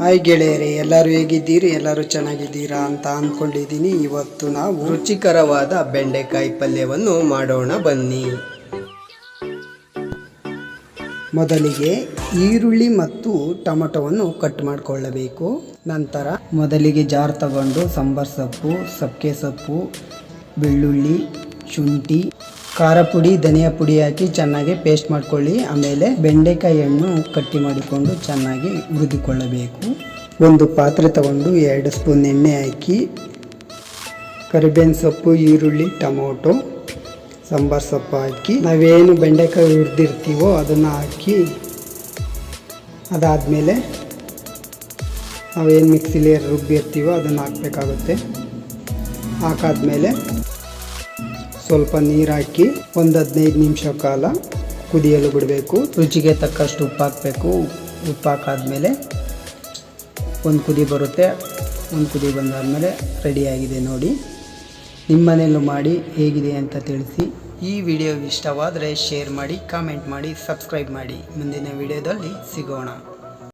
Hi ಗೆಳೆಯರೇ, ಎಲ್ಲರೂ ಹೇಗಿದ್ದೀರಿ? ಎಲ್ಲರೂ ಚೆನ್ನಾಗಿದ್ದೀರಾ ಅಂತ ಅಂದ್ಕೊಂಡಿದ್ದೀನಿ. ಇವತ್ತು ನಾವು ರುಚಿಕರವಾದ ಬೆಂಡೆಕಾಯಿ ಪಲ್ಯವನ್ನು ಮಾಡೋಣ ಬನ್ನಿ. ಮೊದಲಿಗೆ ಈರುಳ್ಳಿ ಮತ್ತು ಟೊಮೆಟೊವನ್ನು ಕಟ್ ಮಾಡಿಕೊಳ್ಳಬೇಕು. ನಂತರ ಮೊದಲಿಗೆ ಜಾರ್ ತಗೊಂಡು ಸಾಂಬಾರ್ ಸೊಪ್ಪು, ಸಬ್ಬೆ ಸೊಪ್ಪು, ಬೆಳ್ಳುಳ್ಳಿ, ಶುಂಠಿ, ಖಾರ ಪುಡಿ, ಧನಿಯಾ ಪುಡಿ ಹಾಕಿ ಚೆನ್ನಾಗಿ ಪೇಸ್ಟ್ ಮಾಡ್ಕೊಳ್ಳಿ. ಆಮೇಲೆ ಬೆಂಡೆಕಾಯಿಯನ್ನು ಕಟ್ಟಿ ಮಾಡಿಕೊಂಡು ಚೆನ್ನಾಗಿ ಹುರಿದುಕೊಳ್ಳಬೇಕು. ಒಂದು ಪಾತ್ರೆ ತಗೊಂಡು 2 ಸ್ಪೂನ್ ಎಣ್ಣೆ ಹಾಕಿ ಕರಿಬೇವಿನ ಸೊಪ್ಪು, ಈರುಳ್ಳಿ, ಟೊಮೊಟೊ, ಸಾಂಬಾರ್ ಸೊಪ್ಪು ಹಾಕಿ ನಾವೇನು ಬೆಂಡೆಕಾಯಿ ಹುರಿದಿರ್ತೀವೋ ಅದನ್ನು ಹಾಕಿ, ಅದಾದಮೇಲೆ ನಾವೇನು ಮಿಕ್ಸಿಲಿ ರುಬ್ಬಿರ್ತೀವೋ ಅದನ್ನು ಹಾಕಬೇಕಾಗುತ್ತೆ. ಹಾಕಾದ್ಮೇಲೆ ಸ್ವಲ್ಪ ನೀರು ಹಾಕಿ ಒಂದು 15 ನಿಮಿಷ ಕಾಲ ಕುದಿಯಲು ಬಿಡಬೇಕು. ರುಚಿಗೆ ತಕ್ಕಷ್ಟು ಉಪ್ಪು ಹಾಕಬೇಕು. ಉಪ್ಪು ಹಾಕಾದ್ಮೇಲೆ ಒಂದು ಕುದಿ ಬರುತ್ತೆ. ಒಂದು ಕುದಿ ಬಂದಾದಮೇಲೆ ರೆಡಿಯಾಗಿದೆ ನೋಡಿ. ನಿಮ್ಮ ಮನೆಯಲ್ಲೂ ಮಾಡಿ ಹೇಗಿದೆ ಅಂತ ತಿಳಿಸಿ. ಈ ವಿಡಿಯೋ ಇಷ್ಟವಾದರೆ ಶೇರ್ ಮಾಡಿ, ಕಾಮೆಂಟ್ ಮಾಡಿ, ಸಬ್ಸ್ಕ್ರೈಬ್ ಮಾಡಿ. ಮುಂದಿನ ವಿಡಿಯೋದಲ್ಲಿ ಸಿಗೋಣ.